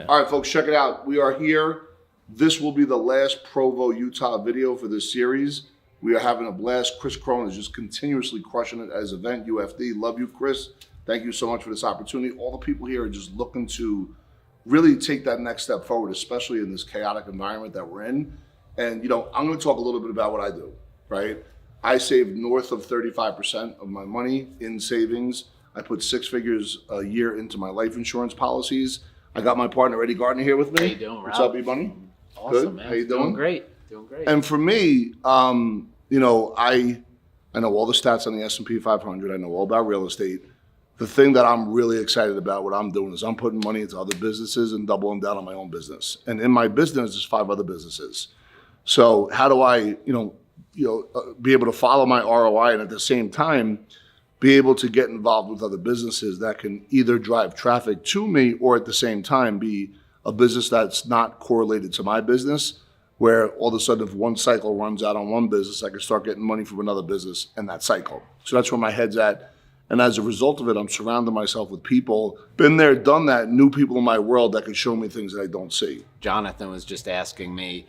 All right, folks, check it out. We are here. This will be the last Provo, Utah video for this series. We are having a blast. Chris Crone is just continuously crushing it at his event, UFD. Love you, Chris. Thank you so much for this opportunity. All the people here are just looking to really take that next step forward, especially in this chaotic environment that we're in. And, you know, I'm going to talk a little bit about what I do, right? I save north of 35% of my money in savings. I put 6 figures a year into my life insurance policies. I got my partner, Eddie Gardner, here with me. How you doing, Rob? What's up, E-Bunny? Awesome, Good. man. How you doing? Doing great. And for me, you know, I know all the stats on the S&P 500. I know all about real estate. The thing that I'm really excited about, what I'm doing, is I'm putting money into other businesses and doubling down on my own business. And in my business, there's 5 other businesses. So how do I, be able to follow my ROI and at the same time be able to get involved with other businesses that can either drive traffic to me or at the same time be a business that's not correlated to my business, where all of a sudden if one cycle runs out on one business, I can start getting money from another business in that cycle. So that's where my head's at. And as a result of it, I'm surrounding myself with people, been there, done that, new people in my world that can show me things that I don't see. Jonathan was just asking me,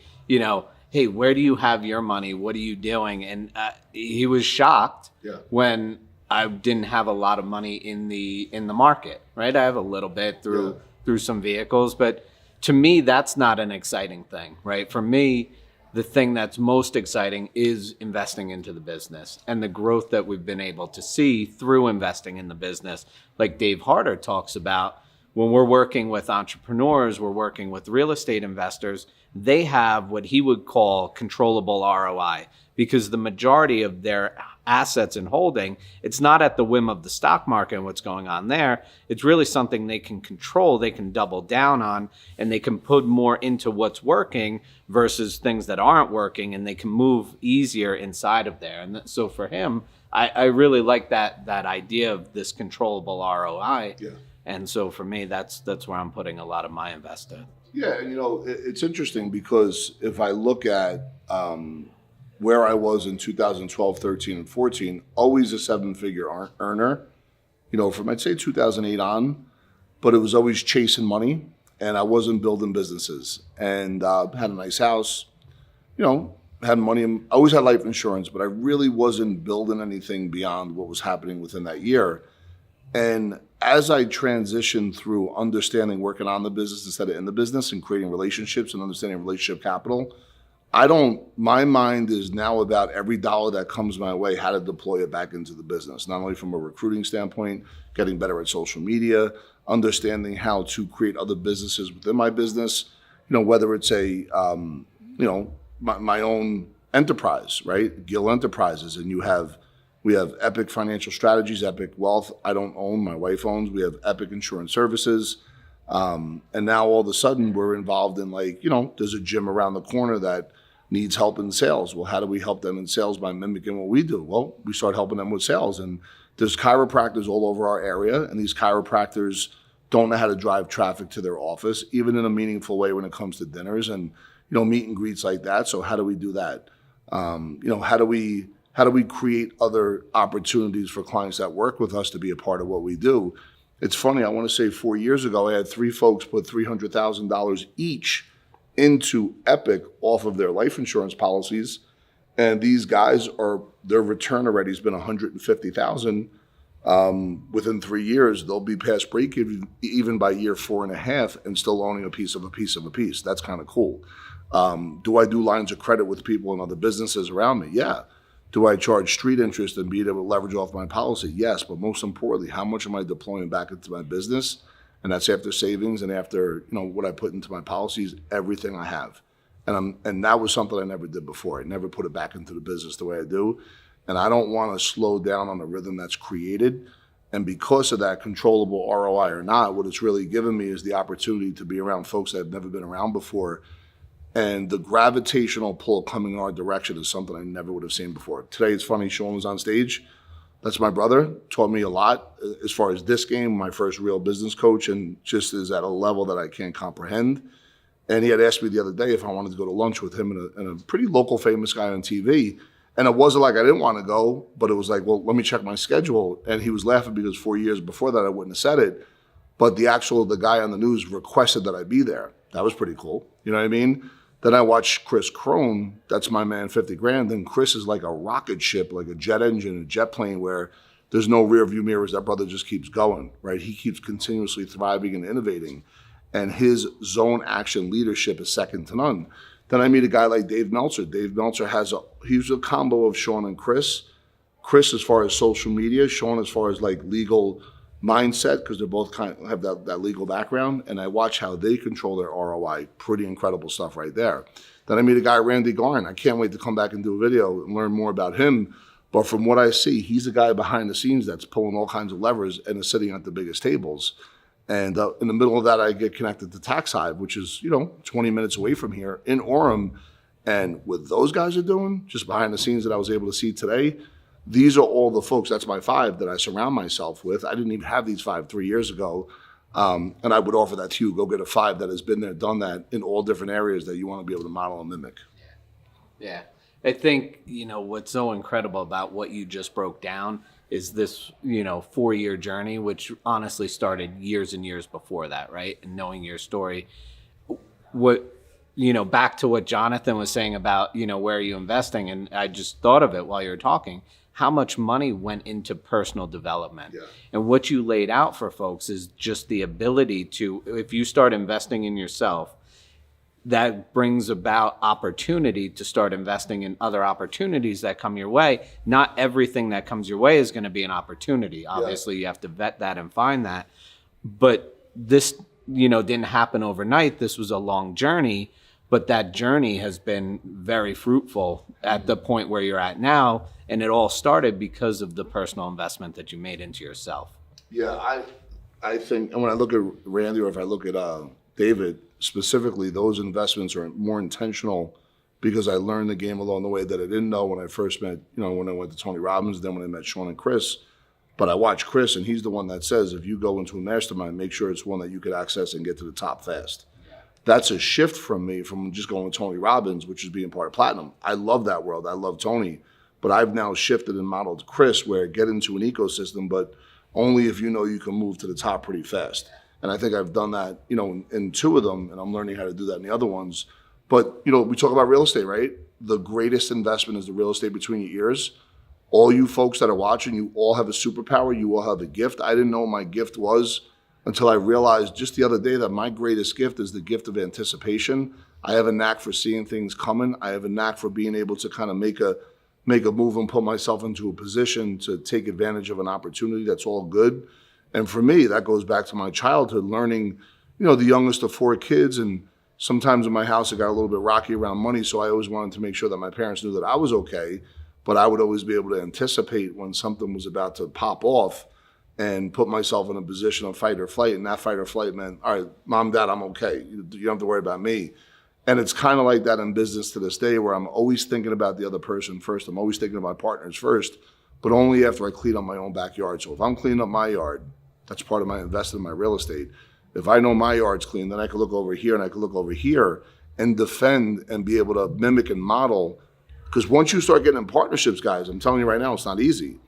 hey, where do you have your money? What are you doing? And he was shocked when I didn't have a lot of money in the market, right? I have a little bit through some vehicles, but to me, that's not an exciting thing, right? For me, the thing that's most exciting is investing into the business and the growth that we've been able to see through investing in the business. Like Dave Harder talks about, when we're working with entrepreneurs, we're working with real estate investors, they have what he would call controllable ROI, because the majority of their assets and holding, it's not at the whim of the stock market and what's going on there. It's really something they can control, they can double down on, and they can put more into what's working versus things that aren't working, and they can move easier inside of there. And so for him, I really like that idea of this controllable ROI. Yeah. And so for me, that's where I'm putting a lot of my investment. Yeah, and it's interesting because if I look at where I was in 2012, 13, and 14, always a 7-figure earner, from I'd say 2008 on, but it was always chasing money, and I wasn't building businesses. And had a nice house, had money, I always had life insurance, but I really wasn't building anything beyond what was happening within that year. And as I transitioned through understanding working on the business instead of in the business and creating relationships and understanding relationship capital, my mind is now about every dollar that comes my way, how to deploy it back into the business, not only from a recruiting standpoint, getting better at social media, understanding how to create other businesses within my business, whether it's my own enterprise, right? Gill Enterprises, and we have Epic Financial Strategies, Epic Wealth. I don't own, my wife owns. We have Epic Insurance Services. And now all of a sudden we're involved in there's a gym around the corner that needs help in sales. Well, how do we help them in sales by mimicking what we do? Well, we start helping them with sales. And there's chiropractors all over our area, and these chiropractors don't know how to drive traffic to their office, even in a meaningful way when it comes to dinners and, meet and greets like that. So how do we do that? How do we create other opportunities for clients that work with us to be a part of what we do? It's funny, I want to say 4 years ago, I had 3 folks put $300,000 each into Epic off of their life insurance policies. And these guys their return already has been $150,000. Within 3 years, they'll be past break even by year 4.5 and still owning a piece of a piece of a piece. That's kind of cool. Do I do lines of credit with people and other businesses around me? Yeah. Do I charge street interest and be able to leverage off my policy? Yes, but most importantly, how much am I deploying back into my business? And that's after savings and after what I put into my policies, everything I have. And that was something I never did before. I never put it back into the business the way I do. And I don't want to slow down on the rhythm that's created. And because of that, controllable ROI or not, what it's really given me is the opportunity to be around folks that have never been around before. And the gravitational pull coming our direction is something I never would have seen before. Today, it's funny, Shawn was on stage. That's my brother, taught me a lot as far as this game, my first real business coach, and just is at a level that I can't comprehend. And he had asked me the other day if I wanted to go to lunch with him and a pretty local famous guy on TV. And it wasn't like I didn't want to go, but it was like, well, let me check my schedule. And he was laughing because 4 years before that, I wouldn't have said it. but the guy on the news requested that I be there. That was pretty cool. You know what I mean? Then I watched Chris Crone. That's my man, 50 grand. Then Chris is like a rocket ship, like a jet engine, a jet plane where there's no rear view mirrors. That brother just keeps going, right? He keeps continuously thriving and innovating. And his zone action leadership is second to none. Then I meet a guy like Dave Meltzer. Dave Meltzer he's a combo of Shawn and Chris. Chris as far as social media, Shawn as far as like legal mindset, because they're both kind of have that legal background. And I watch how they control their ROI. Pretty incredible stuff right there. Then I meet a guy, Randy Garn. I can't wait to come back and do a video and learn more about him. But from what I see, he's a guy behind the scenes that's pulling all kinds of levers and is sitting at the biggest tables. And in the middle of that, I get connected to Tax Hive, which is, 20 minutes away from here in Orem. And what those guys are doing, just behind the scenes that I was able to see today, these are all the folks, that's my 5 that I surround myself with. I didn't even have these 5 3 years ago. And I would offer that to you. Go get a 5 that has been there, done that in all different areas that you want to be able to model and mimic. Yeah. I think, what's so incredible about what you just broke down is this, 4-year journey, which honestly started years and years before that, right? And knowing your story, back to what Jonathan was saying about, where are you investing? And I just thought of it while you were talking, how much money went into personal development. Yeah. And what you laid out for folks is just the ability to, if you start investing in yourself, that brings about opportunity to start investing in other opportunities that come your way. Not everything that comes your way is going to be an opportunity. Obviously, you have to vet that and find that. But this, didn't happen overnight. This was a long journey, but that journey has been very fruitful at the point where you're at now. And it all started because of the personal investment that you made into yourself. Yeah, I think, and when I look at Randy, or if I look at David, specifically, those investments are more intentional because I learned the game along the way that I didn't know when I first met, when I went to Tony Robbins, then when I met Shawn and Chris. But I watch Chris, and he's the one that says, if you go into a mastermind, make sure it's one that you could access and get to the top fast. That's a shift from me from just going to Tony Robbins, which is being part of Platinum. I love that world. I love Tony. But I've now shifted and modeled Chris where get into an ecosystem, but only if you can move to the top pretty fast. And I think I've done that, in 2 of them, and I'm learning how to do that in the other ones. But, we talk about real estate, right? The greatest investment is the real estate between your ears. All you folks that are watching, you all have a superpower. You all have a gift. I didn't know what my gift was until I realized just the other day that my greatest gift is the gift of anticipation. I have a knack for seeing things coming. I have a knack for being able to kind of make a move and put myself into a position to take advantage of an opportunity. That's all good. And for me, that goes back to my childhood, learning, the youngest of 4 kids. And sometimes in my house, it got a little bit rocky around money. So I always wanted to make sure that my parents knew that I was okay. But I would always be able to anticipate when something was about to pop off and put myself in a position of fight or flight. And that fight or flight meant, all right, Mom, Dad, I'm okay. You don't have to worry about me. And it's kind of like that in business to this day where I'm always thinking about the other person first. I'm always thinking of my partners first, but only after I clean up my own backyard. So if I'm cleaning up my yard, that's part of my investment in my real estate. If I know my yard's clean, then I can look over here and I can look over here and defend and be able to mimic and model. Because once you start getting in partnerships, guys, I'm telling you right now, it's not easy.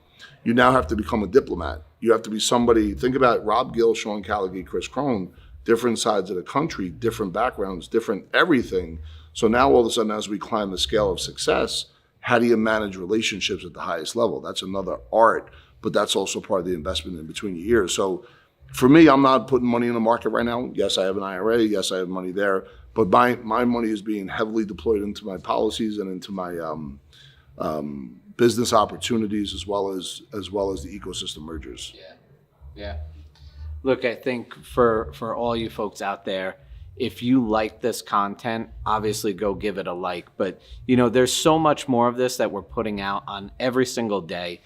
You now have to become a diplomat. You have to be somebody, think about Rob Gill, Shawn Callaghan, Chris Crone, different sides of the country, different backgrounds, different everything. So now all of a sudden, as we climb the scale of success, how do you manage relationships at the highest level? That's another art, but that's also part of the investment in between your ears. So for me, I'm not putting money in the market right now. Yes, I have an IRA. Yes, I have money there. But my money is being heavily deployed into my policies and into my business opportunities as well as the ecosystem mergers. Yeah. Look, I think for all you folks out there, if you like this content, obviously go give it a like. But, there's so much more of this that we're putting out on every single day.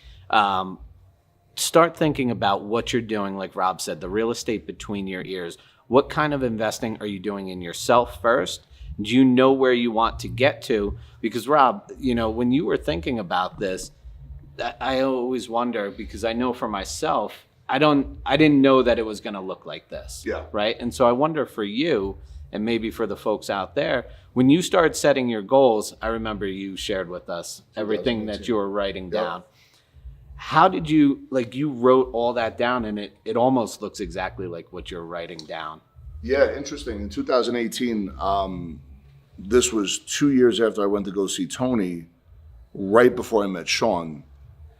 Start thinking about what you're doing, like Rob said, the real estate between your ears. What kind of investing are you doing in yourself first? Do you know where you want to get to? Because Rob, when you were thinking about this, I always wonder, because I know for myself, I didn't know that it was going to look like this. Yeah. Right. And so I wonder for you, and maybe for the folks out there, when you start setting your goals, I remember you shared with us everything that you were writing down. how did you, like, you wrote all that down, and it almost looks exactly like what you're writing down. Yeah, interesting. In 2018, this was 2 years after I went to go see Tony, right before I met Shawn,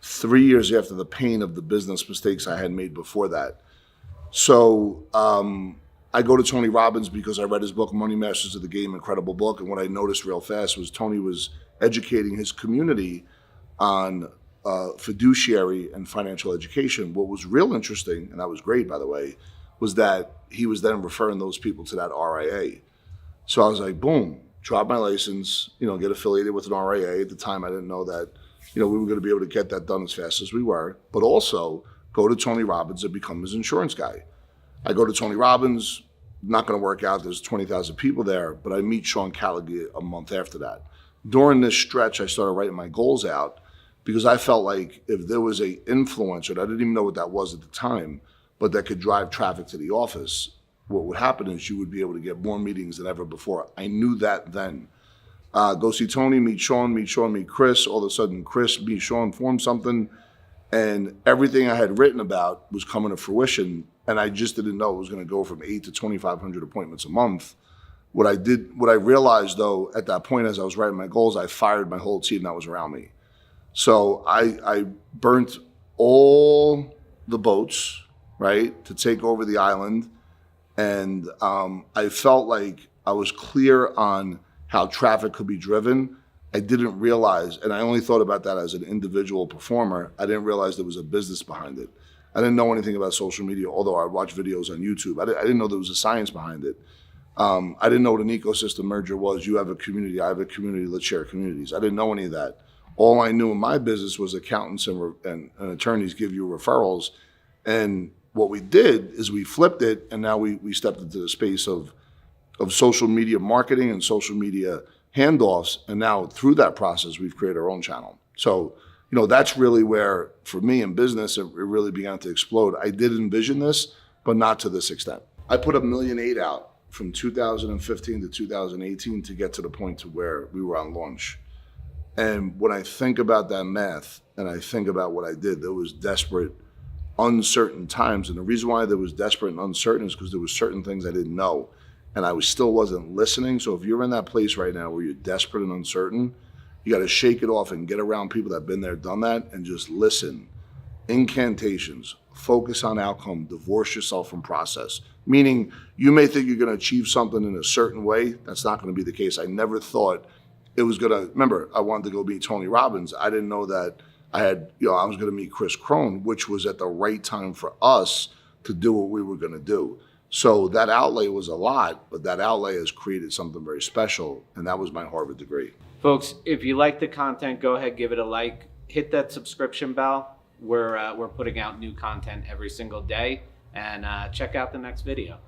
3 years after the pain of the business mistakes I had made before that. So I go to Tony Robbins because I read his book, Money Masters of the Game, incredible book. And what I noticed real fast was Tony was educating his community on fiduciary and financial education. What was real interesting, and that was great, by the way, was that he was then referring those people to that RIA. So I was like, boom, drop my license, get affiliated with an RIA. At the time, I didn't know that, we were going to be able to get that done as fast as we were, but also go to Tony Robbins and become his insurance guy. I go to Tony Robbins, not going to work out. There's 20,000 people there, but I meet Shawn a month after that. During this stretch, I started writing my goals out because I felt like if there was a influencer, and I didn't even know what that was at the time, but that could drive traffic to the office, what would happen is you would be able to get more meetings than ever before. I knew that then. Go see Tony, meet Shawn, meet Chris. All of a sudden, Chris, meet Shawn, form something. And everything I had written about was coming to fruition. And I just didn't know it was going to go from 8 to 2,500 appointments a month. What I realized though, at that point, as I was writing my goals, I fired my whole team that was around me. So I burnt all the boats, right, to take over the island. And I felt like I was clear on how traffic could be driven. I didn't realize, and I only thought about that as an individual performer, I didn't realize there was a business behind it. I didn't know anything about social media, although I watched videos on YouTube. I didn't know there was a science behind it. I didn't know what an ecosystem merger was. You have a community, I have a community, let's share communities. I didn't know any of that. All I knew in my business was accountants and attorneys give you referrals. And what we did is we flipped it, and now we stepped into the space of social media marketing and social media handoffs. And now through that process, we've created our own channel. So, that's really where, for me in business, it really began to explode. I did envision this, but not to this extent. I put $1.8 million out from 2015 to 2018 to get to the point to where we were on launch. And when I think about that math and I think about what I did, there was desperate, uncertain times. And the reason why there was desperate and uncertain is because there was certain things I didn't know. And I still wasn't listening. So if you're in that place right now where you're desperate and uncertain, you got to shake it off and get around people that have been there, done that, and just listen. Incantations, focus on outcome, divorce yourself from process. Meaning you may think you're going to achieve something in a certain way. That's not going to be the case. I never thought it was going to, remember, I wanted to go meet Tony Robbins. I didn't know that I was going to meet Chris Crone, which was at the right time for us to do what we were going to do. So that outlay was a lot, but that outlay has created something very special, and that was my Harvard degree. Folks, if you like the content, go ahead, give it a like, hit that subscription bell. We're putting out new content every single day, and check out the next video.